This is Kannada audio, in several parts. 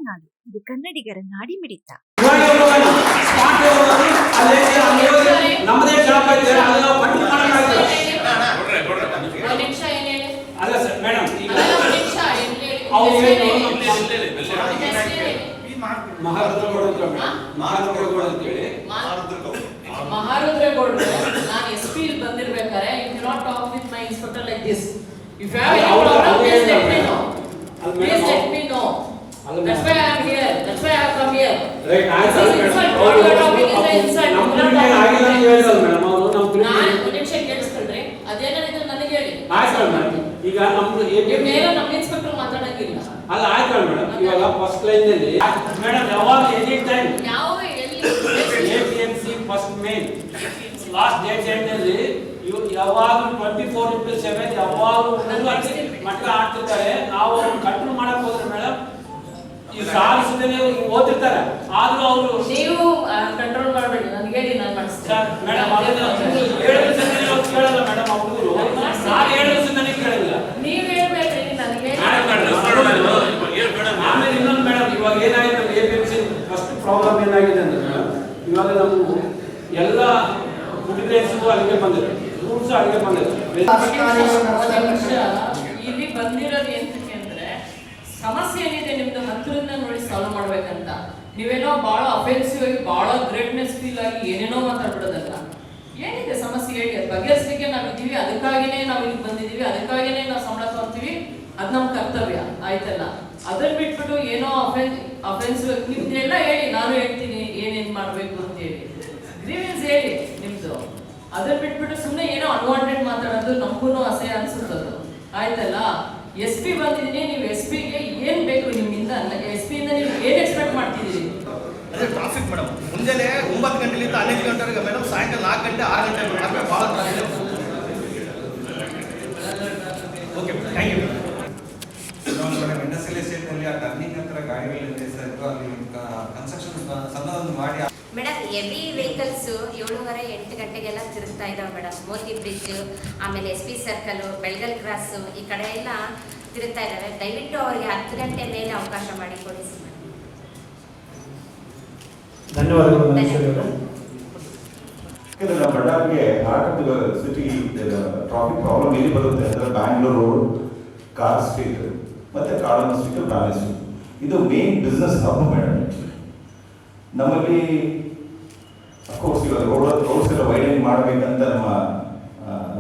ನಾಡು, ಇದು ಕನ್ನಡಿಗರ ನಾಡಿ ಮಿಡಿತ. ಮಹಾರುದ್ರೇಗೌಡರು ನಾನು SP ಬಂದಿರ್ಬೇಕಾರೆ you can talk with my inspector like this. If you have any problem please let me know. Please let me know. That's why I am here. That's why I have come here. Right. What you are talking is an insult. ನಾನು ಪ್ರೊಟೆಕ್ಷನ್ ಕೇಳಿಸ್ಕೊಂಡ್ರೆ ಅದೇನಾಯ್ತು ನನಗೆ ಹೇಳಿ. ಆಯ್ತು ಮೇಡಮ್. ಈಗ ನಮ್ದು ಮೇಲೆ ನಮ್ಮ ಇನ್ಸ್ಪೆಕ್ಟರ್ ಮಾತಾಡಂಗಿಲ್ಲ. ಅಲ್ಲ ಆಯ್ತು ಮೇಡಮ್. ಇವಾಗ ಫಸ್ಟ್ ಲೈನ್ ನಲ್ಲಿ ಮೇಡಮ್ ಯಾವಾಗ ಎನಿ ಟೈಮ್ ಯಾವ ಎಲ್ಲಿ APMC first main last date ನಲ್ಲಿ ಯಾವಾಗ 24/7 ಯಾವಾಗ ಮಟ್ಟ ಆಡ್ತಿರ್ತಾರೆ. ನಾವು ಅವ್ರನ್ನ ಕಂಟ್ರೋಲ್ ಮಾಡಕ್ ಹೋದ್ರೆ ಮೇಡಮ್ ಈ ಸಾಲಿಸದೇ ಓದಿರ್ತಾರೆ. ಆದ್ರೂ ಅವರು ನೀವು ಕಂಟ್ರೋಲ್ ಮಾಡಬೇಡಿ. ನನಗೆ ಹೇಳಿ ನಾನು ಮಾಡಿಸ್ತೀನಿ ಮೇಡಮ್. ಕೇಳಲ್ಲ ಮೇಡಮ್ ಅವರು. ನಾನು 7 ವರ್ಷದಿಂದ ಕೇಳಿಲ್ಲ. ನೀವು ಹೇಳ್ಬೇಡ್ರಿ ನನಗೆ. ಆಮೇಲೆ ಇನ್ನೊಂದು ಮೇಡಮ್ ಇವಾಗ ಏನಾಗಿದೆ APMC ಫಸ್ಟ್ ಪ್ರಾಬ್ಲಮ್ ಏನಾಗಿದೆ ಅಂದ್ರೆ ಮೇಡಮ್ ಇವಾಗ ನಾವು ಎಲ್ಲ ಫುಡ್ ಅಲ್ಲಿಗೆ ಬಂದಿದೆ, ರೂಲ್ಸ್ ಅಲ್ಲಿಗೆ ಬಂದಿದೆ. ಇಲ್ಲಿ ಬಂದಿರೋದು ಎಂತಕ್ಕೆ ಅಂದ್ರೆ ಸಮಸ್ಯೆ ಏನಿದೆ ನಿಮ್ದು ಹತ್ತಿರದಿಂದ ನೋಡಿ ಸಾಲ್ವ್ ಮಾಡ್ಬೇಕಂತ. ನೀವೇನೋ ಬಹಳ ಅಫೆನ್ಸಿವ್ ಆಗಿ ಬಹಳ ಗ್ರೇಟ್ನೆಸ್ ಫೀಲ್ ಆಗಿ ಏನೇನೋ ಮಾತಾಡ್ಬಿಡೋದಲ್ಲ. ಏನಿದೆ ಸಮಸ್ಯೆ ಹೇಳಿ, ಅದು ಬಗೆಹರಿಸಲಿಕ್ಕೆ ನಾವಿದ್ದೀವಿ. ಅದಕ್ಕಾಗಿನೇ ನಾವು ಇಲ್ಲಿ ಬಂದಿದ್ದೀವಿ, ಅದಕ್ಕಾಗಿನೇ ನಾವು ಸಂಬಳ ತಗೊಳ್ತೀವಿ. ಅದು ನಮ್ಮ ಕರ್ತವ್ಯ ಆಯ್ತಲ್ಲ. ಅದನ್ನ ಬಿಟ್ಬಿಟ್ಟು ಏನೋ ಅಫೆನ್ಸಿವ್ ನಿಮ್ದೆಲ್ಲ ಹೇಳಿ, ನಾನು ಹೇಳ್ತೀನಿ ಏನೇನ್ ಮಾಡ್ಬೇಕು ಅಂತ ಹೇಳಿ. ಗ್ರೀವೆನ್ಸ್ ಹೇಳಿ ನಿಮ್ದು. ಅದನ್ನ ಬಿಟ್ಬಿಟ್ಟು ಸುಮ್ಮನೆ ಏನೋ ಅನ್ವಾಂಟೆಡ್ ಮಾತಾಡೋದು ನಮಗೂ ಅಸಹ್ಯ ಅನ್ಸುತ್ತದು ಆಯ್ತಲ್ಲ. SP ಬಂದಿದ್ದೀನಿ, ನೀವು SP-ಗೆ ಏನ್ ಬೇಕು ನಿಮ್ಮಿಂದ? SP-ಇಂದ ನೀವು ಏನ್ ಎಕ್ಸ್ಪೆಕ್ಟ್ ಮಾಡ್ತಿದ್ದೀರಿ? ಅದೇ ಟ್ರಾಫಿಕ್ ಮೇಡಮ್. ಮುಂಜಾನೆ 9 ಗಂಟೆಲಿಂದ 11 ಗಂಟೆವರೆಗೆ ಮೇಡಮ್, ಸಾಯಂಕಾಲ 4 ಗಂಟೆ 6 ಗಂಟೆ ಭಾಳ traffic. Okay thank you madam. Industrial ಎಸ್ಟೇಟ್ನಲ್ಲಿ ಆ ಟರ್ನಿಂಗ್ ಹತ್ರ ಗಾಡಿಗಳಿದೆ ಸರ್, ಅಲ್ಲಿ ಕನ್ಸ್ಟ್ರಕ್ಷನ್ ಸಣ್ಣದೊಂದು ಮಾಡಿ ಮೇಡಮ್ ಹೆವಿ ವೆಹಿಕಲ್ಸ್ 7:30 8 ಗಂಟೆಗೆಲ್ಲ ತಿರುಗ್ತಾ ಇದ್ದಾವೆ ಮೇಡಮ್. ಮೋತಿ ಬ್ರಿಡ್ಜ್, ಆಮೇಲೆ SP ಸರ್ಕಲ್, ಬೆಳಗಲ್ ಕ್ರಾಸ್, ಈ ಕಡೆ ಎಲ್ಲ ತಿರುಗ್ತಾ ಇದ್ದಾವೆ. ದಯವಿಟ್ಟು ಅವರಿಗೆ 10 ಗಂಟೆ ಮೇಲೆ ಅವಕಾಶ ಮಾಡಿಕೊಡಿ. ಧನ್ಯವಾದಗಳು. ನಮ್ಮ ಬಳ್ಳಾರಿಗೆ heart of the city traffic problem ಎಲ್ಲಿ ಬರುತ್ತೆ ಅಂದರೆ ಬ್ಯಾಂಗ್ಳೂರು ರೋಡ್, ಕಾರ್ ಸ್ಟ್ರೀಟ್ ಮತ್ತು ಕಾಳಮ್ಮ ಸ್ಟ್ರೀಟ್, ಬ್ರಾಹ್ಮಣ ಸ್ಟ್ರೀಟ್. ಇದು ಮೇನ್ ಬಿಸ್ನೆಸ್ ಹಬ್ ಮೇಡಮ್. ನಮ್ಮಲ್ಲಿ ಅಫ್ಕೋರ್ಸ್ ಇವಾಗ ರೋಡ್ಸ್ ಎಲ್ಲ ವೈಡನಿಂಗ್ ಮಾಡಬೇಕಂತ ನಮ್ಮ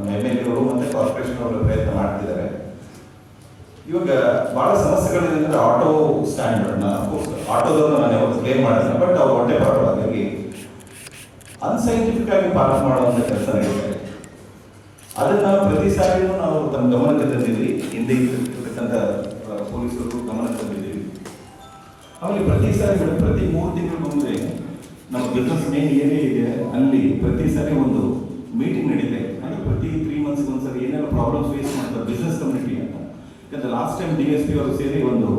MLA ಅವರು ಮತ್ತು ಕಾರ್ಪೊರೇಷನ್ ಅವರು ಪ್ರಯತ್ನ ಮಾಡ್ತಿದ್ದಾರೆ. ಇವಾಗ ಭಾಳ ಸಮಸ್ಯೆಗಳಿದೆ ಅಂದರೆ ಆಟೋ ಸ್ಟ್ಯಾಂಡ್. ಅಫ್ಕೋರ್ಸ್ ಆಟೋದನ್ನು ನಾನು ಯಾವತ್ತು ಕ್ಲೇಮ್ ಮಾಡಿಲ್ಲ, ಬಟ್ ಅವ್ರು ಹೊಟ್ಟೆ ಪಾಠವಾಗಿ ಅನ್ಸೈಂಟಿಫಿಕ್ ಆಗಿ ಪಾಲನೆ ಮಾಡುವಂಥ ಕೆಲಸ ನಡೀತಾರೆ. ಅದನ್ನು ಪ್ರತಿ ಸಾರಿನೂ ನಾವು ತಮ್ಮ ಗಮನಕ್ಕೆ ತಂದಿದ್ವಿ. ಹಿಂದೆ ಇರ್ತಕ್ಕಂಥ ಪೊಲೀಸರು ಗಮನಕ್ಕೆ ತಂದಿದ್ದೀವಿ. ಆಮೇಲೆ ಪ್ರತಿ ಸಾರಿ ಪ್ರತಿ 3 ತಿಂಗಳು ಬಂದರೆ ನಮ್ಮ ಬಿಸ್ನೆಸ್ ಮೇನ್ ಏನೇ ಇದೆ ಅಲ್ಲಿ ಪ್ರತಿ ಸಾರಿ ಒಂದು ಮೀಟಿಂಗ್ ನಡೀತೆ. ಅಂದರೆ ಪ್ರತಿ 3 ಮಂತ್ಸ್ಗೆ ಒಂದ್ಸರಿ ಏನೆಲ್ಲ ಪ್ರಾಬ್ಲಮ್ಸ್ ಫೇಸ್ ಮಾಡ್ತಾರೆ ಬಿಸ್ನೆಸ್ ಕಮ್ಯುನಿಟಿ ಅಂತ. ಯಾಕಂದರೆ ಲಾಸ್ಟ್ ಟೈಮ್ DSP ಅವರು ಸೇರಿ ಒಂದು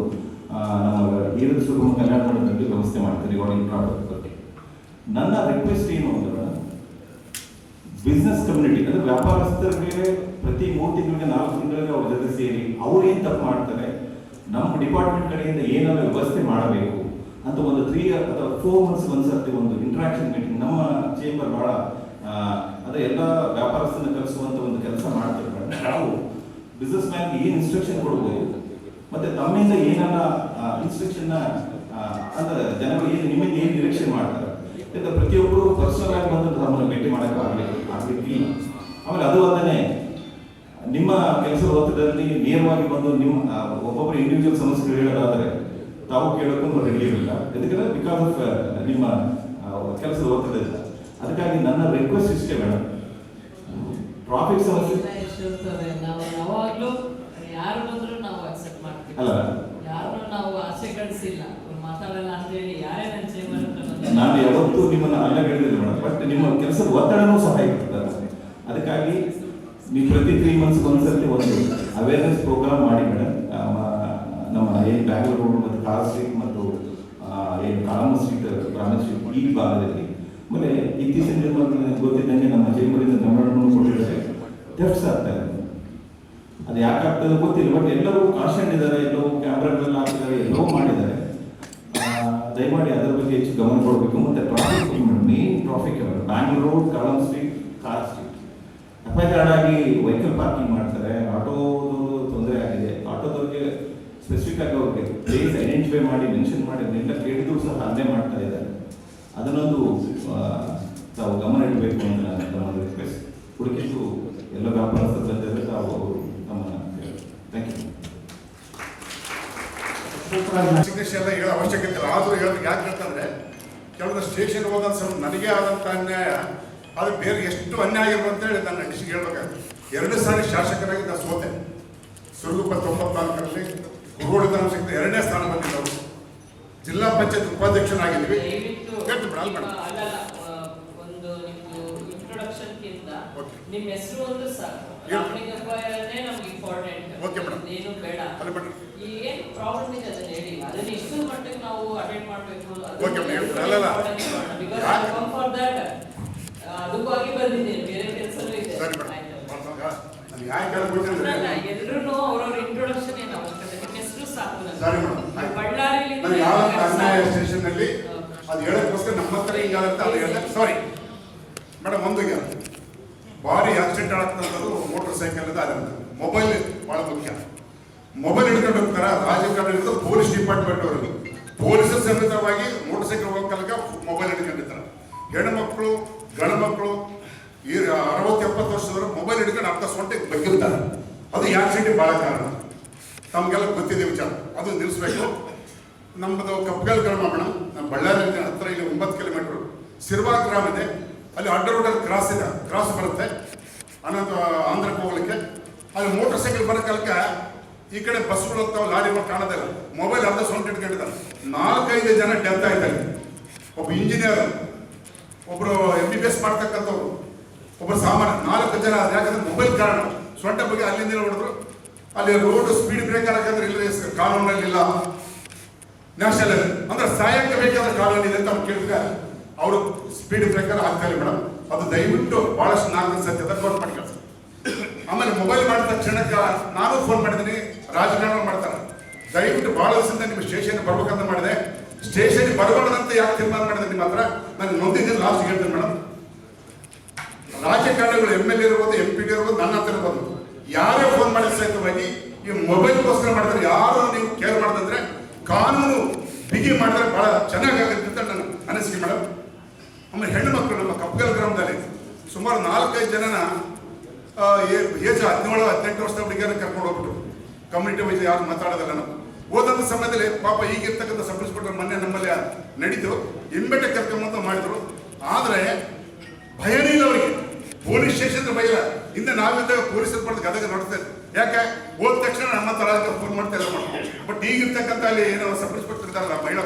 ನಮ್ಮ ಈರದ ಸುಗಮ ಕಲ್ಯಾಣ ಮಂಡಲದಲ್ಲಿ ವ್ಯವಸ್ಥೆ ಮಾಡ್ತಾರೆ ರಿಗಾರ್ಡಿಂಗ್ ಪ್ರಾಡಕ್ಟ್ ಬಗ್ಗೆ. ನನ್ನ ರಿಕ್ವೆಸ್ಟ್ ಏನು ಅಂದ್ರೆ ಬಿಸ್ನೆಸ್ ಕಮ್ಯುನಿಟಿ ಅಂದರೆ ವ್ಯಾಪಾರಸ್ಥರಿಗೆ ಪ್ರತಿ 3 ತಿಂಗಳಿಗೆ 4 ತಿಂಗಳಿಗೆ ಅವ್ರ ಜೊತೆ ಸೇರಿ ಅವ್ರು ಏನು ತಪ್ಪು ಮಾಡ್ತಾರೆ, ನಮ್ಮ ಡಿಪಾರ್ಟ್ಮೆಂಟ್ ಕಡೆಯಿಂದ ಏನೆಲ್ಲ ವ್ಯವಸ್ಥೆ ಮಾಡಬೇಕು ಅಂತ ಒಂದು 3 ಅಥವಾ 4 ಮಂತ್ಸ್ ಒಂದ್ಸರ್ತಿ ಒಂದು ಇಂಟ್ರಾಕ್ಷನ್ ಮೀಟಿಂಗ್ ನಮ್ಮ ಚೇಂಬರ್ ಭಾಳ ಅದೇ ಎಲ್ಲ ವ್ಯಾಪಾರಸ್ಥರನ್ನ ಕಲಿಸುವಂಥ ಒಂದು ಕೆಲಸ ಮಾಡ್ತಿರ್ತಾರೆ. ನಾವು ಬಿಸ್ನೆಸ್ ಮ್ಯಾನ್ಗೆ ಏನು ಇನ್ಸ್ಟ್ರಕ್ಷನ್ ಕೊಡ್ಬೋದು ಮತ್ತು ತಮ್ಮಿಂದ ಏನೆಲ್ಲ ಇನ್ಸ್ಟ್ರಕ್ಷನ್ನ ಅಂದರೆ ಜನಗಳು ಏನು ನಿಮ್ಮಿಂದ ಏನು ನಿರೀಕ್ಷೆ ಮಾಡ್ತಾರೆ. ಯಾಕಂದರೆ ಪ್ರತಿಯೊಬ್ಬರು ಪರ್ಸನಲ್ ಆಗಿ ಬಂದು ನಮ್ಮನ್ನು ಭೇಟಿ ಮಾಡೋಕ್ಕೆ ಆಗಲಿಕ್ಕಿಲ್ಲ. ಆಮೇಲೆ ಅದು ಅಲ್ಲದೆ ನಿಮ್ಮ ಕೆಲಸದ ಒತ್ತಡದಲ್ಲಿ ನೇರವಾಗಿ ಬಂದು ನಿಮ್ಮ ಒಬ್ಬೊಬ್ಬರು ಇಂಡಿವಿಜುವಲ್ ಸಮಸ್ಯೆಗಳು ಹೇಳೋದಾದರೆ ತಾವು ಕೇಳೋಕ್ಕೂ ರೆಡಿ ಇರಲಿಲ್ಲ. ಯಾಕಂದರೆ ಬಿಕಾಸ್ ಆಫ್ ನಿಮ್ಮ ಕೆಲಸದ ಒತ್ತಡದಿಂದ. ಅದಕ್ಕಾಗಿ ನನ್ನ ರಿಕ್ವೆಸ್ಟ್ ಇಷ್ಟೇ ಮೇಡಮ್, ಟ್ರಾಫಿಕ್ ಸಮಸ್ಯೆ ನಾವು ಯಾವಾಗಲೂ ಯಾರು ಬಂದರೂ ನಾವು ಅಕ್ಸೆಪ್ಟ್ ಮಾಡ್ತೀವಿ. ಅಲ್ಲ, ಯಾರು ನಾವು ಆಸೆ ಕಳಿಸಿಲ್ಲ ಮಾತಾಡಲ್ಲ ಅಂತ ಹೇಳಿ ಯಾರೇ ನನ್ನ ಚೇಂಬರ್ ನಾನು ಯಾವತ್ತೂ ನಿಮ್ಮನ್ನು ಅಲ್ಲ ಹೇಳಿದಿಲ್ಲ ಮೇಡಮ್. ಬಟ್ ನಿಮ್ಮ ಕೆಲಸದ ಒತ್ತಡನೂ ಸಹ ಇರ್ತದೆ. ಅದಕ್ಕಾಗಿ ನೀವು ಪ್ರತಿ 3 ಮಂತ್ಸ್ಗೆ ಒಂದ್ಸರ್ತಿ ಒಂದು ಅವೇರ್ನೆಸ್ ಪ್ರೋಗ್ರಾಮ್ ಮಾಡಿ ಮೇಡಮ್. ನಮ್ಮ ಏನು ಬ್ಯಾಂಗ್ಳೂರು ರೋಡ್ ಮತ್ತು ಕಾರ್ ಸ್ಟ್ರೀಟ್ ಮತ್ತು ಏನು ಕಾಳಮ್ಮ ಸ್ಟ್ರೀಟ್, ಬ್ರಾಹ್ಮಣ ಸ್ಟ್ರೀಟ್ ಈ ಭಾಗದಲ್ಲಿ. ಆಮೇಲೆ ಇತ್ತೀಚಿನ ದಿನಗಳಲ್ಲಿ ಗೊತ್ತಿದ್ದಂಗೆ ನಮ್ಮ ಚೇಂಬರಿಂದ ಗಮನವನ್ನು ಕೊಟ್ಟಿದ್ದಾರೆ, ಥೆಫ್ಟ್ಸ್ ಆಗ್ತಾ ಇದೆ. ಅದು ಯಾಕೆ ಆಗ್ತದೆ ಗೊತ್ತಿಲ್ಲ, ಬಟ್ ಎಲ್ಲರೂ ಕಾನ್ಸ್ಟೆಂಟ್ ಇದ್ದಾರೆ, ಎಲ್ಲವೂ ಕ್ಯಾಮ್ರಾಗಳೆಲ್ಲ ಹಾಕಿದ್ದಾರೆ, ಎಲ್ಲವೂ ಮಾಡಿದ್ದಾರೆ. ದಯಮಾಡಿ ಅದರ ಬಗ್ಗೆ ಹೆಚ್ಚು ಗಮನ ಕೊಡಬೇಕು. ಮತ್ತು traffic main traffic Bangalore road, ಕಾಳಂ ಸ್ಟ್ರೀಟ್, ಕಾರ್ ಸ್ಟ್ರೀಟ್ ಎಫ್ಐಆರ್ ಆಗಿ ವೆಹಿಕಲ್ ಪಾರ್ಕಿಂಗ್ ಮಾಡ್ತಾರೆ. ಆಟೋದು ತೊಂದರೆ ಆಗಿದೆ. ಆಟೋದವ್ರಿಗೆ ಸ್ಪೆಸಿಫಿಕ್ ಆಗಿ ಅವ್ರಿಗೆ ಪ್ಲೇಸ್ ಐಡೆಂಟಿಫೈ ಮಾಡಿ ಮೆನ್ಷನ್ ಮಾಡಿ ಅದನ್ನೆಲ್ಲ ಕೇಳಿದ್ರು ಸಹ ಅಲ್ಲೇ ಮಾಡ್ತಾ ಇದ್ದಾರೆ. ಅದನ್ನೊಂದು ತಾವು ಗಮನ ಇಡಬೇಕು ಅಂತ ನಮ್ಮ ರಿಕ್ವೆಸ್ಟ್. ಹುಡುಕಿದ್ದು ಎಲ್ಲ ವ್ಯಾಪಾರಸ್ಥರ ಜೊತೆ ತಾವು ಗಮನ. Thank you. ಸಿಗ್ನೇಚರ್ ಎಲ್ಲ ಹೇಳೋ ಅವಶ್ಯಕತೆ ಇಲ್ಲ. ಆದರೂ ಹೇಳೋದು ಯಾಕೆ ಹೇಳ್ತಂದ್ರೆ ಕೆಲವೊಂದು ಸ್ಟೇಷನ್ ಹೋದ ನನಗೆ ಆದಂಥ ಅನ್ಯಾಯ ಅದು ಬೇರೆ ಎಷ್ಟು ಅನ್ಯಾಯ ಇರುವ ಅಂತ ಹೇಳಿ ನನ್ನ ಡಿಸ್ಟ್ರಿಕ್ಟ್ ಹೇಳ್ಬೇಕಾದ್ರೆ 2 ಸಾರಿ ಶಾಸಕರಾಗಿ ನಾನು ಸೋತೆ. ಸುರುಗುಪ್ಪ 94ರಲ್ಲಿ ರೋಡ್ ಸಿಗ್ತದೆ 2ನೇ ಸ್ಥಾನ ಬಂದಿದ್ದವು. ಜಿಲ್ಲಾ ಪಂಚಾಯತ್ ಉಪಾಧ್ಯಕ್ಷನಾಗಿದ್ವಿ. ಒಂದು ನಿಮ್ದು ಇಂಟ್ರೊಡಕ್ಷನ್ಗಿಂತ ನಿಮ್ಮ ಹೆಸರು ಒಂದು ಸಾಕು. ರಾಮಲಿಂಗಪ್ಪನೇ ನಮ್ಗೆ ಇಂಪಾರ್ಟೆಂಟ್. ಓಕೆ ಮೇಡಮ್, ಏನು ಬೇಡ. ಏನು ಪ್ರಾಬ್ಲಮ್ ಇದೆ ಅದನ್ನ ಹೇಳಿ. ಅದನ್ನ ಇಷ್ಟು ಮಟ್ಟಿಗೆ ನಾವು ಅಟೆಂಡ್ ಮಾಡಬೇಕು. ಅದಕ್ಕಾಗಿ ಬಂದಿದ್ದೇನೆ, ಬೇರೆ ಕೆಲಸನೂ ಇದೆ. ಎಲ್ರು ಅವ್ರವ್ರ ಇಂಟ್ರೊಡಕ್ಷನ್ ಏನು ಅವಶ್ಯಕತೆ. ನಿಮ್ಮ ಹೆಸರು ಸಾಕು. ಬಳ್ಳಾರಿಯಲ್ಲಿ ಸ್ಟೇಷನ್ ನಲ್ಲಿ ಅದು ಹೇಳೋಕ್ಕೋಸ್ಕರ ನಮ್ಮ ಹತ್ರ ಹಿಂಗಾಗುತ್ತೆ ಅದು ಹೇಳಿದೆ. ಸಾರಿ ಮೇಡಮ್, ಒಂದು ಭಾರಿ ಆಕ್ಸಿಡೆಂಟ್ ಆಗ್ತಕ್ಕಂಥದ್ದು ಮೋಟರ್ ಸೈಕಲ್ ಅದ. ಮೊಬೈಲ್ ಬಹಳ ಮುಖ್ಯ. ಮೊಬೈಲ್ ಹಿಡ್ಕೊಂಡು ಹೋಗ್ತಾರ ರಾಜಕಾರಣ ಹಿಡಿದು ಪೊಲೀಸ್ ಡಿಪಾರ್ಟ್ಮೆಂಟ್ ಅವರಿಗೆ ಪೊಲೀಸರು ಸಮೇತವಾಗಿ ಮೋಟರ್ ಸೈಕಲ್ ಹೋಗಕ್ಕ ಮೊಬೈಲ್ ಹಿಡ್ಕೊಂಡಿರ್ತಾರೆ. ಹೆಣ್ಣು ಮಕ್ಕಳು ಗಂಡು ಮಕ್ಕಳು ಈ 60-70 ವರ್ಷದವರು ಮೊಬೈಲ್ ಹಿಡ್ಕೊಂಡು ಅರ್ಧ ಸೊಂಟೆ ಬಗ್ಗಿರ್ತಾರೆ. ಅದು ಆಕ್ಸಿಡೆಂಟ್ ಬಹಳ ಕಾರಣ. ತಮಗೆಲ್ಲ ಗೊತ್ತಿದೆ ವಿಚಾರ. ಅದು ನಿಲ್ಲಿಸ್ಬೇಕು. ನಮ್ಮದು ಕಪ್ಪಗಲ್ ಗ್ರಾಮ ಮೇಡಮ್, ನಮ್ಮ ಬಳ್ಳಾರಿ ಹತ್ರ ಇಲ್ಲಿ 9 ಕಿಲೋಮೀಟರ್ ಸಿರ್ವಾ ಗ್ರಾಮ ಇದೆ. ಅಲ್ಲಿ ಅಡ್ಡ ರೋಡಲ್ಲಿ ಕ್ರಾಸ್ ಇದೆ, ಕ್ರಾಸ್ ಬರುತ್ತೆ ಆಂಧ್ರಕ್ಕೆ ಹೋಗ್ಲಿಕ್ಕೆ. ಅಲ್ಲಿ ಮೋಟರ್ ಸೈಕಲ್ ಬರೋಕಾಲಕ್ಕೆ ಈ ಕಡೆ ಬಸ್ಗಳು ಹೋಗ್ತಾವೆ, ಲಾರಿಗಳು ಕಾಣೋದಿಲ್ಲ. ಮೊಬೈಲ್ ಅರ್ಧ ಸೊಂಟ ಇಟ್ಕೊಂಡಿದ್ದಾರೆ. 4-5 ಜನ ಡೆತ್ ಆಯ್ತಾರೆ. ಒಬ್ಬ ಇಂಜಿನಿಯರ್, ಒಬ್ಬರು MBBS ಮಾಡ್ತಕ್ಕಂಥವ್ರು, ಒಬ್ಬರು ಸಾಮಾನ್ಯ 4 ಜನ. ಯಾಕಂದ್ರೆ ಮೊಬೈಲ್ ಕಾರಣ ಸೊಂಟ ಬಗ್ಗೆ ಅಲ್ಲಿಂದ ಹೊಡೆದ್ರು. ಅಲ್ಲಿ ರೋಡ್ ಸ್ಪೀಡ್ ಬ್ರೇಕರ್ ಹಾಕಂದ್ರೆ ಇಲ್ಲ, ಕಾನೂನಲ್ಲಿ ಇಲ್ಲ, ನ್ಯಾಷನಲ್ ಅಂದ್ರೆ ಸಾಯಕ್ಕೆ ಬೇಕಾದ್ರೆ ಕಾನೂನು ಇದೆ ಅಂತ ಅವ್ರು ಕೇಳಿದ್ರೆ ಅವರು ಸ್ಪೀಡ್ ಬ್ರೇಕರ್ ಹಾಕ್ತಾರೆ ಮೇಡಮ್. ಅದು ದಯವಿಟ್ಟು ಬಹಳಷ್ಟು 4 ಸತ್ಯದ ನೋಟ್ ಮಾಡಿ ಕಳಿಸಿ. ಆಮೇಲೆ ಮೊಬೈಲ್ ಮಾಡಿದ ತಕ್ಷಣಕ್ಕೆ ನಾನು ಫೋನ್ ಮಾಡಿದ್ದೀನಿ, ರಾಜಕಾರಣ ಮಾಡ್ತಾರೆ. ದಯವಿಟ್ಟು ಬಹಳ ದಿವಸದಿಂದ ನಿಮ್ಮ ಸ್ಟೇಷನ್ ಬರ್ಬೇಕಂತ ಮಾಡಿದೆ. ಸ್ಟೇಷನ್ ಬರಬಾರ್ದಂತ ಯಾಕೆ ತೀರ್ಮಾನ ಮಾಡಿದೆ ನಿಮ್ಮ ಹತ್ರ ನಾನು ನೊಂದಿದ್ದೀನಿ. ಲಾಸ್ಟ್ ಹೇಳ್ತೀನಿ ಮೇಡಮ್, ರಾಜಕಾರಣಿಗಳು MLA ಇರ್ಬೋದು, MP ಇರ್ಬೋದು, ನನ್ನ ಹತ್ರ ಇರ್ಬೋದು, ಯಾರೇ ಫೋನ್ ಮಾಡಿ ಸಹಿತವಾಗಿ ಈ ಮೊಬೈಲ್ಗೋಸ್ಕರ ಮಾಡಿದ್ರೆ ಯಾರು ನೀವು ಕೇರ್ ಮಾಡಿದ್ರೆ ಕಾನೂನು ಬಿಗಿ ಮಾಡಿದ್ರೆ ಬಹಳ ಚೆನ್ನಾಗಾಗುತ್ತೆ ಅಂತ ನನ್ನ ಅನಿಸಿಕೆ ಮೇಡಮ್. ಆಮೇಲೆ ಹೆಣ್ಣು ಮಕ್ಕಳು ನಮ್ಮ ಕಪ್ಪಗಲ್ ಗ್ರಾಮದಲ್ಲಿ ಸುಮಾರು 4-5 ಜನನ ಏಜ್ 17-18 ವರ್ಷದ ಹುಡುಗಿಯರ ಕರ್ಕೊಂಡು ಹೋಗ್ಬಿಟ್ಟು ಕಮ್ಯುನಿಟಿ ವೈಸ್ ಯಾರು ಮಾತಾಡೋದಲ್ಲ. ನಾವು ಓದಂಥ ಸಮಯದಲ್ಲಿ ಪಾಪ ಈಗಿರ್ತಕ್ಕಂಥ ಸಬ್ ಇನ್ಸ್ಪೆಕ್ಟರ್ ಮೊನ್ನೆ ನಮ್ಮಲ್ಲಿ ನಡೀತು, ಇಮ್ಮೆಟ್ಟೆ ಕರ್ಕೊಂಬಂತ ಮಾಡಿದ್ರು. ಆದರೆ ಭಯನೇ ಇಲ್ಲ ಅವರಿಗೆ. ಪೊಲೀಸ್ ಸ್ಟೇಷನ್ ಭಯ ಇಲ್ಲ. ಹಿಂದೆ ನಾವಿದ್ದಾಗ ಪೊಲೀಸರು ಪಡೆದು ಗದಗ ನೋಡ್ತಾ ಇದ್ರು. ಯಾಕೆ ಹೋದ ತಕ್ಷಣ ನಮ್ಮ ತರ ಫೋನ್ ಮಾಡ್ತಾ ಇಲ್ಲ ಮಾಡ್ತಾರೆ. ಬಟ್ ಈಗಿರ್ತಕ್ಕಂಥ ಅಲ್ಲಿ ಏನೋ ಸಬ್ ಇನ್ಸ್ಪೆಕ್ಟರ್ ಇದ್ದಾರಲ್ಲ ಮಹಿಳಾ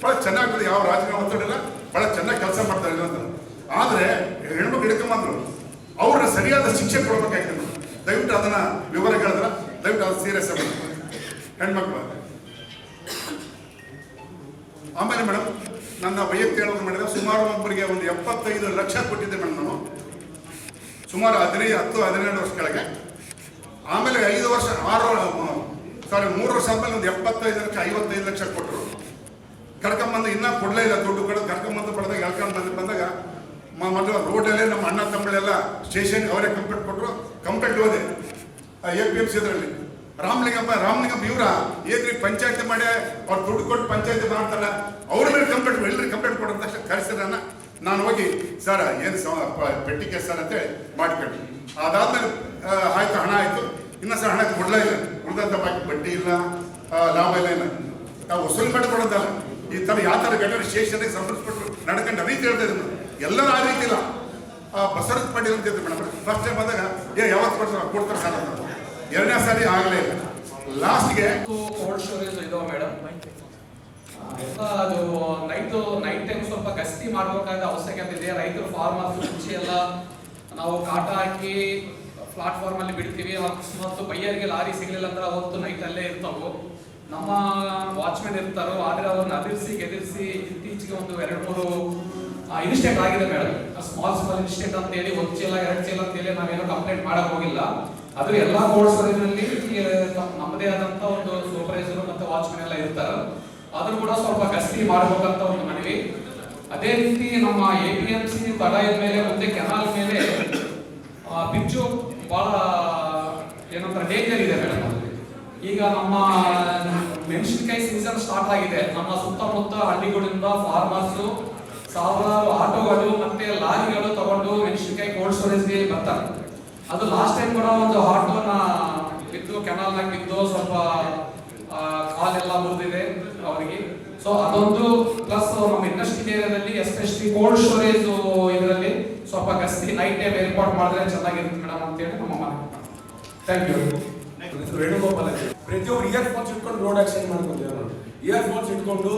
ಬಹಳ ಚೆನ್ನಾಗಿದೆ. ಯಾವ ರಾಜಕಾರಣ ಒತ್ತಡಿಲ್ಲ, ಬಹಳ ಚೆನ್ನಾಗಿ ಕೆಲಸ ಮಾಡ್ತಾ ಇಲ್ಲ ಅಂತ. ಆದರೆ ಹೆಣ್ಮಕ್ಳು ಹಿಡ್ಕೊಂಬಂದ್ರು, ಅವ್ರನ್ನ ಸರಿಯಾದ ಶಿಕ್ಷೆ ಕೊಡ್ಬೇಕಾಗ್ತದೆ. ದಯವಿಟ್ಟು ಅದನ್ನ ವಿವರ ಹೇಳಿದ್ರೆ ದಯವಿಟ್ಟು ಅದು ಸೀರಿಯಸ್ ಆಗಿ ಹೆಣ್ಮಕ್ಳು. ಆಮೇಲೆ ಮೇಡಮ್, ನನ್ನ ವೈಯಕ್ತಿಕ ಹೇಳೋದು ಮಾಡಿದ್ರೆ ಸುಮಾರು ಒಬ್ಬರಿಗೆ ಒಂದು 75 ಲಕ್ಷ ಕೊಟ್ಟಿದ್ದೆ ಮೇಡಮ್ ನಾನು, ಸುಮಾರು 10-12 ವರ್ಷ ಕೆಳಗೆ. ಆಮೇಲೆ 3 ವರ್ಷ ಆದ್ಮೇಲೆ ಒಂದು 75 ಲಕ್ಷ 55 ಲಕ್ಷ ಕೊಟ್ಟರು. ಕರ್ಕೊಂಬಂದು ಇನ್ನೂ ಕೊಡಲೇ ಇಲ್ಲ ದುಡ್ಡು ಕೊಡೋದು. ಕರ್ಕೊಂಬಂದು ಪಡೆದಾಗ ಎಳ್ಕೊಂಡು ಬಂದಾಗ ಮೊದಲು ರೋಡಲ್ಲೇ ನಮ್ಮ ಅಣ್ಣ ತಮ್ಮಳೆಲ್ಲ ಸ್ಟೇಷನ್ಗೆ ಅವರೇ ಕಂಪ್ಲೇಂಟ್ ಕೊಟ್ಟರು. ಕಂಪ್ಲೇಂಟ್ ಹೋದೆ APMC ಇದರಲ್ಲಿ. ರಾಮಲಿಂಗಪ್ಪ ಇವರ ಏನ್ರಿ ಪಂಚಾಯತಿ ಮಾಡಿ ಅವ್ರು ದುಡ್ಡು ಕೊಟ್ಟು ಪಂಚಾಯತಿ ಮಾಡ್ತಾರ, ಅವ್ರ ಮೇಲೆ ಕಂಪ್ಲೇಂಟ್ ಎಲ್ಲರಿಗೆ ಕಂಪ್ಲೇಂಟ್ ಕೊಡೋ ತಕ್ಷಣ ಕರೆಸಿದ್ರೆ ನಾನು ಹೋಗಿ ಸರ್ ಏನು ಪೆಟ್ಟಿ ಕೇಸ್ ಸರ್ ಅಂತೇಳಿ ಮಾಡಿಕೊಂಡ್ವಿ. ಅದಾದ್ಮೇಲೆ ಆಯ್ತು, ಹಣ ಆಯ್ತು. ಇನ್ನೂ ಸರ್ ಹಣ ಕೊಡಲೇ ಇಲ್ಲ. ಉಳಿದಂಥ ಬಾಕಿ ಬಡ್ಡಿ ಇಲ್ಲ, ಲಾಭ ಇಲ್ಲ. ನಾವು ವಸೂಲಿ ಮಾಡಿ ಕೊಡೋದಲ್ಲ. ಈ ಥರ ಯಾವ ಥರ ಘಟನೆ ಸ್ಟೇಷನ್ಗೆ ಸಂಬಂಧಪಟ್ಟು ನಡ್ಕೊಂಡು ರೀತಿ ಹೇಳ್ತಾ ಇದ್ರು. ಎಲ್ಲರೂ ಆ ರೀತಿ ಇಲ್ಲ. ಬಸವರಾಜ್ ಪಾಟೀಲ್ ಅಂತ ಇದ್ರು ಮೇಡಮ್. ಫಸ್ಟ್ ಟೈಮ್ ಬಂದಾಗ ಯಾವತ್ತು ಕೊಡ್ತಾರೆ ಸರ್ ಅಂತ. 2ನೇ ಸಾರಿ ಆಗಲೇ ಇಲ್ಲ. ಲಾಸ್ಟ್ಗೆ ಕೋಲ್ಡ್ ಸ್ಟೋರೇಜ್ ಇದಾವೆ ಮೇಡಮ್. ಅದು ನೈಟ್ ಟೈಮ್ ಸ್ವಲ್ಪ ಗಸ್ತಿ ಮಾಡಬೇಕಾದ ಅವಶ್ಯಕತೆ ಇದೆ. ರೈತರು ಫಾರ್ಮರ್ಸ್ ಮುಂಚೆ ಎಲ್ಲ ನಾವು ಕಾಟ ಹಾಕಿ ಪ್ಲಾಟ್ಫಾರ್ಮ್ ಅಲ್ಲಿ ಬಿಡ್ತೀವಿ. ಮತ್ತು ಬೈಯರಿಗೆ ಲಾರಿ ಸಿಗ್ಲಿಲ್ಲ ಅಂದ್ರೆ ಅವತ್ತು ನೈಟ್ ಅಲ್ಲೇ ಇರ್ತಾವೆ. ನಮ್ಮ ವಾಚ್ಮೆನ್ ಇರ್ತಾರೋ, ಆದ್ರೆ ಅವ್ರನ್ನ ಗೆದಿರಿಸಿ ಇತ್ತೀಚೆಗೆ ಒಂದು 2-3 ಇನ್ಸಿಡೆಂಟ್ ಆಗಿದೆ ಮೇಡಮ್. ಸ್ಮಾಲ್ ಇನ್ಸಿಡೆಂಟ್ ಅಂತ ಹೇಳಿ 1 ಚೀಲ 2 ಚೀಲ ಅಂತ ಹೇಳಿ ನಾವೇನೋ ಕಂಪ್ಲೇಂಟ್ ಮಾಡಕ್ ಹೋಗಿಲ್ಲ. ಅದು ಎಲ್ಲಾ ಕೋರ್ಸ್ ನಲ್ಲಿ ನಮ್ಮದೇ ಆದಂತ ಒಂದು ಸೂಪರ್ವೈಸರ್ ಮತ್ತೆ ವಾಚ್ಮೆನ್ ಎಲ್ಲ ಇರ್ತಾರೆ. ಅದನ್ನು ಕೂಡ ಸ್ವಲ್ಪ ಗಸ್ತಿ ಮಾಡಬೇಕಂತ ಒಂದು ಮನವಿ. ಅದೇ ರೀತಿ ನಮ್ಮ APMC ತಳದ ಮೇಲೆ ಮತ್ತೆ ಕೆನಾಲ್ ಮೇಲೆ ಪಿಚ್ಚು ಬಹಳ ಏನಂತಾರೆ ಡೇಂಜರ್ ಇದೆ ಮೇಡಮ್. ಈಗ ನಮ್ಮ ಮೆಣಸಿನಕಾಯಿ ಸೀಸನ್ ಸ್ಟಾರ್ಟ್ ಆಗಿದೆ. ನಮ್ಮ ಸುತ್ತಮುತ್ತ ಹಳ್ಳಿಗಳಿಂದ ಫಾರ್ಮರ್ಸ್ ಸಾವಿರಾರು ಆಟೋಗಳು ಮತ್ತೆ ಲಾರಿಗಳು ತಗೊಂಡು ಮೆಣಸಿನಕಾಯಿ ಕೋಲ್ಡ್ ಸ್ಟೋರೇಜ್ಗೆ ಬರ್ತಾರೆ. ಅದು ಲಾಸ್ಟ್ ಟೈಮ್ ಕೂಡ ಒಂದು ಆಟೋನ ಬಿದ್ದು ಕೆನಾಲ್ನಾಗ ಬಿದ್ದು ಸ್ವಲ್ಪ ಕಾಲೆಲ್ಲ ಮುರಿದಿದೆ ಅವರಿಗೆ. ಸೊ ಅದೊಂದು ಪ್ಲಸ್ ನಮ್ಮ ಇಂಡಸ್ಟ್ರಿ ಏರಿಯಾದಲ್ಲಿ ಎಸ್ಪೆಷಲಿ ಕೋಲ್ಡ್ ಸ್ಟೋರೇಜ್ ಇದರಲ್ಲಿ ಸ್ವಲ್ಪ ಗಸ್ತಿ ನೈಟ್ ಟೈಮ್ ಏರ್ಪಾಟ್ ಮಾಡಿದ್ರೆ ಚೆನ್ನಾಗಿರುತ್ತೆ ಮೇಡಮ್ ಅಂತೇಳಿ ನಮ್ಮ ಮನೆ. Thank you. ವೇಣುಗೋಪಾಲ್ ಪ್ರತಿಯೊಬ್ಬರು ಇಯರ್ಫೋನ್ಸ್ ಇಟ್ಕೊಂಡು ರೋಡ್ ಆಕ್ಸಿಡೆಂಟ್ ಮಾಡ್ಕೊಂತೀವಿ. ಇಯರ್ಫೋನ್ಸ್ ಇಟ್ಕೊಂಡು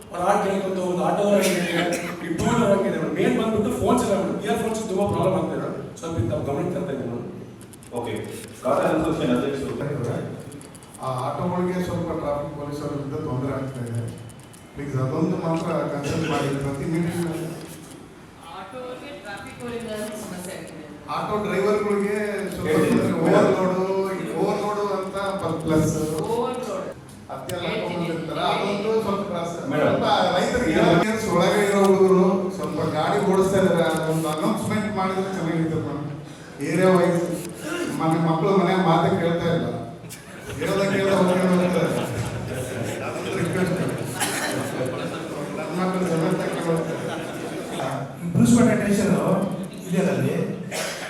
ಅವ್ರು ಹಾಡು ಕೇಳ್ಕೊಂಡು ಒಂದು ಆಟೋ ಈ ಟೂ ವೀಲರ್ ಹಂಗಿದೆ ಮೇನ್ ಬಂದ್ಬಿಟ್ಟು ಫೋನ್ಸ್ ಎಲ್ಲ ಇಯರ್ಫೋನ್ಸ್ ತುಂಬಾ ಪ್ರಾಬ್ಲಮ್ ಆಗ್ತದೆ. ಸ್ವಲ್ಪ ನಾವು ಗಮನಕ್ಕೆ ತರ್ತಾ ಇದ್ದೀವಿ. ಓಕೆ, ಖಾತೆ ಅಸೋಸಿಯೇಷನ್ ಅಧ್ಯಕ್ಷರು. ಆ ಆಟೋಗಳಿಗೆ ಸ್ವಲ್ಪ ಟ್ರಾಫಿಕ್ ಪೊಲೀಸರಿಂದ ತೊಂದರೆ ಆಗ್ತಾ ಇದೆ. ಪ್ಲೀಸ್ ಅದೊಂದು ಮಾತ್ರ ಕನ್ಸಲ್ಟ್ ಮಾಡಿ. ಪ್ರತಿ ಮೀಟಿಂಗ್ ಆಟೋ ಡ್ರೈವರ್ಗಳಿಗೆ ಓವರ್ಲೋಡು ಅಂತ ಪ್ಲಸ್ ಅದೊಂದು ಸ್ವಲ್ಪ ರೈತರಿಗೆ ಒಳಗೆ ಇರೋ ಹುಡುಗರು ಸ್ವಲ್ಪ ಗಾಡಿ ಓಡಿಸ್ತಾ ಇದ್ದಾರೆ. ಅದೊಂದು ಅನೌನ್ಸ್ಮೆಂಟ್ ಮಾಡಿದ್ರೆ ಚೆನ್ನಾಗಿರ್ತದೆ ಮೇಡಮ್. ಏರಿಯಾ ವೈಸ್ ಮನೆ ಮಕ್ಕಳು ಮನೆ ಮಾತೇ ಕೇಳ್ತಾ ಇಲ್ಲ. ಇನ್ಸ್ಪೆಕ್ಟೇಷನ್ ಇದೆಯಲ್ಲಿ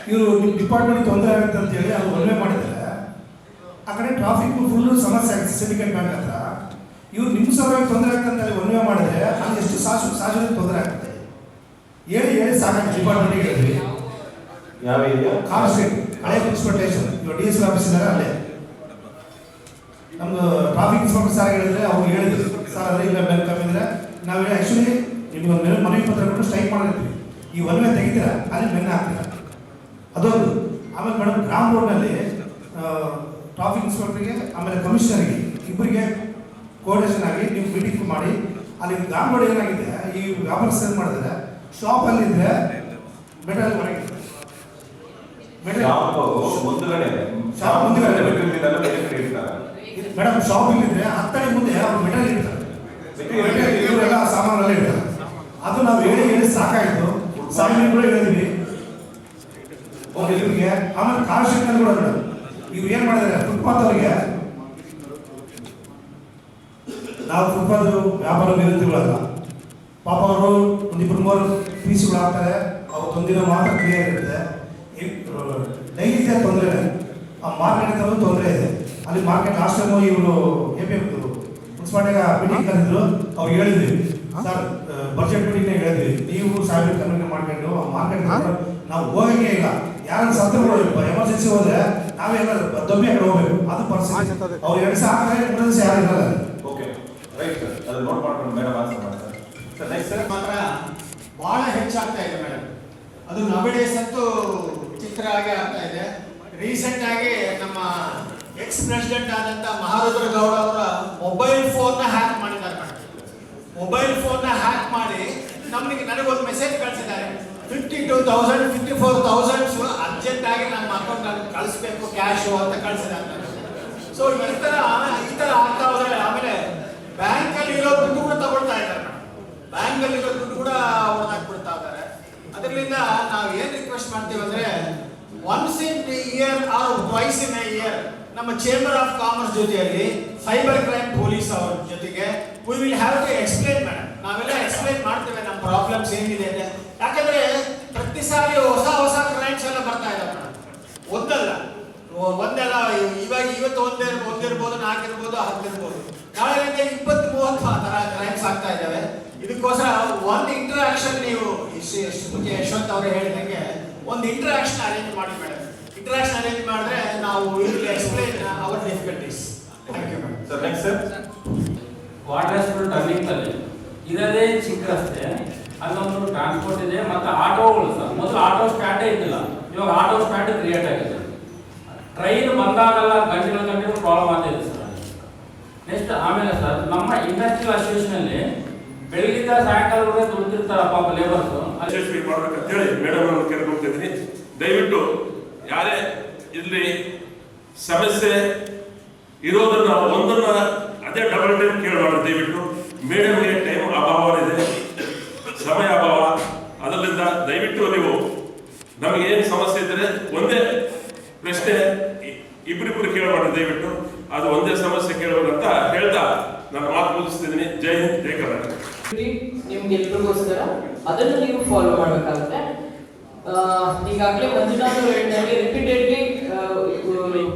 ಇವರು ನಿಮ್ಮ ಡಿಪಾರ್ಟ್ಮೆಂಟ್ ತೊಂದರೆ ಆಗುತ್ತೆ ಅಂತ ಹೇಳಿ ಅದು ಒಳ್ಳೆ ಮಾಡಿದ್ದಾರೆ. ಆ ಕಡೆ ಟ್ರಾಫಿಕ್ ಫುಲ್ ಸಮಸ್ಯೆ ಆಗುತ್ತೆ ಸಿಂಡಿಕೇಟ್ ಬ್ಯಾಂಕ್ ಹತ್ರ. ಇವ್ರು ನಿಮ್ಮ ಸಲುವಾಗಿ ತೊಂದರೆ ಆಗುತ್ತೆ ಅಂತ ಹೇಳಿ ಒಳ್ಳೆ ಮಾಡಿದ್ರೆ ಅಲ್ಲಿ ಎಷ್ಟು ಸಾಜು ತೊಂದರೆ ಆಗುತ್ತೆ ಹೇಳಿ ಸಾಕಾಗುತ್ತೆ. ಡಿಪಾರ್ಟ್ಮೆಂಟ್ಗೆ ಹೇಳಿದ್ವಿ ಯಾವ ಏರಿಯಾ? ಕಾರ್ ಸ್ಟ್ರೀಟ್ ಹಳೆ ಇನ್ಸ್ಪೆಕ್ಟೇಷನ್ ಇವಾಗ DSP ಆಫೀಸ್ ಇದ್ದಾರೆ ಅಲ್ಲೇ. ನಮ್ದು ಟ್ರಾಫಿಕ್ ಇನ್ಸ್ಪೆಕ್ಟರ್ ಸರ್ ಹೇಳಿದ್ರೆ ಅವ್ರು ಹೇಳಿದ್ರು ಸರ್ ಅದೇ ಇಲ್ಲ ಬೆಲ್ ಕಮ್ಮಿದ್ರೆ ನಾವು ಆ್ಯಕ್ಚುಲಿ ನಿಮ್ಗೆ ಒಂದು ಮನವಿ ಪತ್ರ ಕೊಟ್ಟು ಸ್ಟ್ರೈಕ್ ಮಾಡಿರ್ತೀವಿ. ಈ ಒನ್ವೆ ತೆಗಿತೀರ ಅಲ್ಲಿ ಬೆನ್ನ ಹಾಕ್ತೀರ ಅದೊಂದು. ಆಮೇಲೆ ಮೇಡಮ್ ಗ್ರಾಮ್ ರೋಡ್ನಲ್ಲಿ ಟ್ರಾಫಿಕ್ ಇನ್ಸ್ಪೆಕ್ಟರ್ಗೆ ಆಮೇಲೆ ಕಮಿಷನರ್ಗೆ ಇಬ್ಬರಿಗೆ ಕೋಆರ್ಡಿನೇಷನ್ ಆಗಿ ನೀವು ಮೀಟಿಂಗ್ ಮಾಡಿ ಅಲ್ಲಿ ಗ್ರಾಮ್ ರೋಡ್ ಏನಾಗಿದೆ ಈ ವ್ಯಾಪಾರಸ್ಥರು ಏನು ಮಾಡಿದ್ರೆ ಶಾಪಲ್ಲಿದ್ದರೆ ಮೆಟಲ್ ಹೊರಗೆ ಮೇಡಮ್ ಶಾಪ್ ಇಲ್ಲಿದ್ರೆ ಹತ್ತಡಿ ಮುಂದೆ ಅವ್ರು ಮೆಟಲ್ ಇಡ್ತಾರೆ. ಇವರೆಲ್ಲ ಸಾಮಾನೆಲ್ಲ ಇಡ್ತಾರೆ. ಅದು ನಾವು ಹೇಳಿ ಸಾಕಾಯಿತು. ಸಾಮಾನ್ಯ ಕೂಡ ಹೇಳಿದ್ವಿ ಇವ್ರಿಗೆ. ಆಮೇಲೆ ಕಾರ್ ಶೆಟ್ನಲ್ಲಿ ಕೂಡ ಮೇಡಮ್ ಇವ್ರು ಏನು ಮಾಡಿದ್ದಾರೆ ಫುಟ್ಪಾತ್ ಅವರಿಗೆ ನಾವು ಫುಟ್ಪಾತ್ ವ್ಯಾಪಾರ ವಿರೋಧಿಗಳಲ್ಲ ಪಾಪ ಅವರು ಒಂದಿಬ್ಬರು ಮೂರು ಪೀಸ್ಗಳು ಆಗ್ತಾರೆ. ಅವತ್ತೊಂದಿನ ಮಾತ್ರ ಕ್ಲಿಯರ್ ಇರುತ್ತೆ. ಡೈಲಿ ತೊಂದರೆ ಆ ಮಾರ್ಕೆಟ್ ತರೋದು ತೊಂದರೆ ಇದೆ. ಅಲ್ಲಿ ಮಾರ್ಕೆಟ್ ಲಾಸ್ಟ್ ಟೈಮು ಇವರು APM ಮುನ್ಸಿಪಾಲ್ಟಿಗ ಮೀಟಿಂಗ್ ಕರೆದಿದ್ರು. ಅವ್ರು ಹೇಳಿದ್ವಿ ಸರ್ ಬಜೆಟ್ ಮೀಟಿಂಗ್ನಾಗ ಹೇಳಿದ್ವಿ ನೀವು ಸಾಹೇಬ್ ಕನ್ವಿನ್ಸ್ ಮಾಡ್ಕೊಂಡು ಆ ಮಾರ್ಕೆಟ್ ನಾವು ಹೋಗಂಗೆ ಇಲ್ಲ. ಯಾರು ಸಂದರ್ಭಗಳು ಎಮರ್ಜೆನ್ಸಿ ಹೋದ್ರೆ ನಾವೆಲ್ಲ ದೊಮ್ಮೆ ಕಡೆ ಹೋಗ್ಬೇಕು. ಅದು ಪರಿಸ್ಥಿತಿ. ಅವ್ರು 2 ದಿವಸ ಹಾಕಿದ್ರೆ ಎಮರ್ಜೆನ್ಸಿ ಯಾರು ಇರಲ್ಲ. ಓಕೆ ರೈಟ್ ಸರ್, ಅದು ನೋಟ್ ಮಾಡ್ಕೊಂಡು ಮೇಡಮ್ ಆನ್ಸರ್ ಮಾಡ್ತಾರೆ ಸರ್. ನೆಕ್ಸ್ಟ್ ಸರ್ ಮಾತ್ರ ಭಾಳ ಹೆಚ್ಚಾಗ್ತಾ ಇದೆ ಮೇಡಮ್. ಅದು ನವಡೇಸ್ ಅಂತೂ ಚಿತ್ರ ಆಗಿ ಆಗ್ತಾ ಇದೆ. ರೀಸೆಂಟ್ ಆಗಿ ನಮ್ಮ ಎಕ್ಸ್ ಪ್ರೆಸಿಡೆಂಟ್ ಆದಂತ ಮಹಾರುದ್ರ ಗೌಡ ಅವರ ಮೊಬೈಲ್ ಫೋನ್ ಹ್ಯಾಕ್ ಮಾಡಿದ್ದಾರೆ ಮೇಡಮ್. ಮೊಬೈಲ್ ಫೋನ್ ಹ್ಯಾಕ್ ಮಾಡಿ ನನಗೊಂದು ಮೆಸೇಜ್ ಕಳಿಸಿದ್ದಾರೆ. 52,000 54,000 ಅರ್ಜೆಂಟ್ ಆಗಿ ನಮ್ಮ ಅಕೌಂಟ್ ಅಲ್ಲಿ ಕಳಿಸ್ಬೇಕು ಕ್ಯಾಶು ಅಂತ ಕಳಿಸಿದ್ದಾರೆ. ಸೊ ಈ ತರ ಆಗ್ತಾ ಹೋದ್ರೆ ಆಮೇಲೆ ಬ್ಯಾಂಕ್ ಅಲ್ಲಿ ಇರೋ ದುಡ್ಡು ಕೂಡ ತಗೊಳ್ತಾ ಇದ್ದಾರೆ. ಬ್ಯಾಂಕ್ ಅಲ್ಲಿ ಇರೋ ದುಡ್ಡು ಕೂಡ ಹೊಡೆದಾಕ್ಬಿಡ್ತಾ ಇದ್ದಾರೆ. ಅದರಿಂದ ನಾವು ಏನ್ ರಿಕ್ವೆಸ್ಟ್ ಮಾಡ್ತೀವಿ ಅಂದ್ರೆ once in year or twice in a year ನಮ್ಮ ಚೇಂಬರ್ ಆಫ್ ಕಾಮರ್ಸ್ ಜೊತೆಯಲ್ಲಿ ಸೈಬರ್ ಕ್ರೈಮ್ ಪೊಲೀಸ್ ಅವ್ರ ಜೊತೆಗೆ we will have to explain madam. ನಾವೆಲ್ಲ ಎಕ್ಸ್ಪ್ಲೇನ್ ಮಾಡ್ತೇವೆ ನಮ್ಮ ಪ್ರಾಬ್ಲಮ್ಸ್ ಏನಿದೆ ಅಂತ. ಯಾಕಂದ್ರೆ ಪ್ರತಿ ಸಾರಿ ಹೊಸ ಕ್ರೈಮ್ಸ್ ಎಲ್ಲ ಬರ್ತಾ ಇದಾವೆ ಮೇಡಮ್. ಒಂದೆಲ್ಲ ಇವತ್ತು ಒಂದಿರ್ಬೋದು 4 ಇರ್ಬೋದು 10 ಇರ್ಬೋದು. ನಾಳೆಯಿಂದ 20-30 ಆ ತರ ಕ್ರೈಮ್ಸ್ ಆಗ್ತಾ ಇದ್ದಾವೆ. ಇದಕ್ಕೋಸ್ಕರ ಒಂದು ಇಂಟರಾಕ್ಷನ್ ನೀವು ಎಷ್ಟು ಮುಂಚೆ ಯಶವಂತ್ ಅವರು ಹೇಳಿದಂಗೆ ಒಂದು ಇಂಟರಾಕ್ಷನ್ ಅರೇಂಜ್ ಮಾಡಿ ಮೇಡಮ್. ಇಂಟರಾಕ್ಷನ್ ಅರೇಂಜ್ ಮಾಡಿದ್ರೆ ನಾವು will explain our difficulties. Thank you madam. Sir next sir water hospital turning ಅಲ್ಲಿ ಇರೋದೇ ಚಿಕ್ಕ ರಸ್ತೆ, ಅಲ್ಲೊಂದು ಟ್ರಾನ್ಸ್ಪೋರ್ಟ್ ಇದೆ ಮತ್ತೆ ಆಟೋಗಳು ಸರ್. ಮೊದಲು ಆಟೋ ಸ್ಟ್ಯಾಂಡೇ ಇದ್ದಿಲ್ಲ, ಇವಾಗ ಆಟೋ ಸ್ಟ್ಯಾಂಡ್ ಕ್ರಿಯೇಟ್ ಆಗಿದೆ. ಟ್ರೈನ್ ಬಂದಾಗೆಲ್ಲ ಗಂಟೆಗಳು ಪ್ರಾಬ್ಲಮ್ ಆಗ್ತಿದೆ ಸರ್. ನೆಕ್ಸ್ಟ್ ಆಮೇಲೆ ಸರ್ ನಮ್ಮ ಇಂಡಸ್ಟ್ರಿಯಲ್ ಅಸೋಸಿಯೇಷನ್ ಅಲ್ಲಿ ಬೆಳಗಿಂದ ಸಾಯಂಕಾಲವರೆಗೆ ದುಡ್ತಿರ್ತಾರೆ ಪಾಪ ಲೇಬರ್ಸ್. ಯಶಸ್ವಿ ಮಾಡ್ಬೇಕಂತ ಹೇಳಿ ಮೇಡಮ್ ಅವ್ರನ್ನ ಕೇಳ್ಕೊಳ್ತಿದ್ದೀನಿ. ದಯವಿಟ್ಟು ಯಾರೇ ಇಲ್ಲಿ ಸಮಸ್ಯೆ ಇರೋದನ್ನ ಒಂದನ್ನ ಅದೇ ಡಬಲ್ ಟೈಮ್ ಕೇಳಬಾರ್ದು. ದಯವಿಟ್ಟು ಮೇಡಮ್ಗೆ ಟೈಮ್ ಅಭಾವ ಇದೆ, ಸಮಯ ಅಭಾವ. ಅದರಿಂದ ದಯವಿಟ್ಟು ನೀವು ನಮಗೆ ಏನು ಸಮಸ್ಯೆ ಇದ್ದರೆ ಒಂದೇ ಪ್ರಶ್ನೆ ಇಬ್ಬರಿಬ್ಬರು ಕೇಳಬಾರ್ದು, ದಯವಿಟ್ಟು ಅದು ಒಂದೇ ಸಮಸ್ಯೆ ಕೇಳಬೇಕಂತ ಹೇಳ್ತಾ ನಾನು ಮಾತು ಮುಗಿಸ್ತಿದ್ದೀನಿ. ಜೈ ಹಿಂದ್, ಜೈ ಕರ್ನಾಟಕ. ನಿಮ್ಗೆಲ್ರಿಗೋಸ್ಕರ ಅದನ್ನು ನೀವು ಫಾಲೋ ಮಾಡಬೇಕಾಗುತ್ತೆ. ಈಗಾಗಲೇ ಮಂಜುನಾಥ್ ಅವರು ಹೇಳಿದಂಗೆ ರಿಪೀಟೆಡ್ಲಿ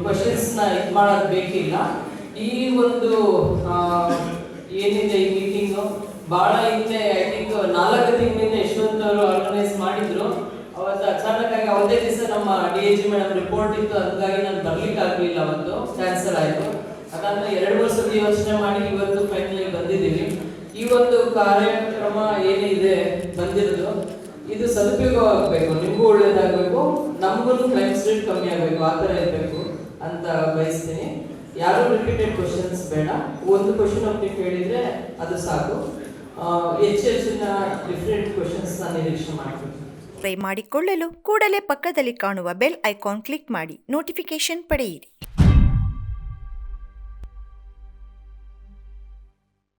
ಕ್ವಶನ್ಸ್ನ ಇದು ಮಾಡೋದು ಬೇಕಿಲ್ಲ. ಈ ಒಂದು ಏನಿದೆ ಈ ಮೀಟಿಂಗು ಭಾಳ ಹಿಂದೆ ಐ ಥಿಂಕ್ 4 ತಿಂಗಳಿಂದ ಯಶವಂತ್ ಅವರು ಆರ್ಗನೈಸ್ ಮಾಡಿದ್ರು. ಅವತ್ತು ಅಚಾನಕ್ ಆಗಿ ಅವತ್ತೇ ದಿವಸ ನಮ್ಮ DIG ಮೇಡಮ್ ರಿಪೋರ್ಟ್ ಇತ್ತು, ಹಾಗಾಗಿ ನಾನು ಬರ್ಲಿಕ್ಕೆ ಆಗಲಿಲ್ಲ, ಅವತ್ತು ಕ್ಯಾನ್ಸಲ್ ಆಯಿತು. ಅದಾದ್ಮೇಲೆ 2 ವರ್ಷದ ಯೋಚನೆ ಮಾಡಿ ಇವತ್ತು ಫೈನಲಿ ಬಂದಿದ್ದೀವಿ. ಈ ಒಂದು ಕಾರ್ಯಕ್ರಮ ಏನಿದೆ ಬಂದಿರೋದು ಇದು ಸದುಪಯೋಗ ಆಗಬೇಕು, ನಿಮಗೂ ಒಳ್ಳೇದಾಗಬೇಕು, ನಮಗೂ ಕ್ರೈಮ್ ರೇಟ್ ಕಮ್ಮಿ ಆಗಬೇಕು, ಆ ಥರ ಇರಬೇಕು ಅಂತ ಬಯಸ್ತೀನಿ. ಯಾರು ರಿಪೀಟೆಡ್ ಕ್ವಶನ್ಸ್ ಬೇಡ, ಒಂದು ಕ್ವಶನ್ ಒಬ್ಬರು ಕೇಳಿದರೆ ಅದು ಸಾಕು. ಹೆಚ್ಚಿನ ಡಿಫ್ರೆಂಟ್ ಕ್ವಶನ್ಸ್ ನಾನು ನಿರೀಕ್ಷೆ ಮಾಡ್ತೀನಿ. ಸಬ್ಸ್ಕ್ರೈಬ್ ಮಾಡಿಕೊಳ್ಳಲು ಕೂಡಲೇ ಪಕ್ಕದಲ್ಲಿ ಕಾಣುವ ಬೆಲ್ ಐಕಾನ್ ಕ್ಲಿಕ್ ಮಾಡಿ ನೋಟಿಫಿಕೇಶನ್ ಪಡೆಯಿರಿ.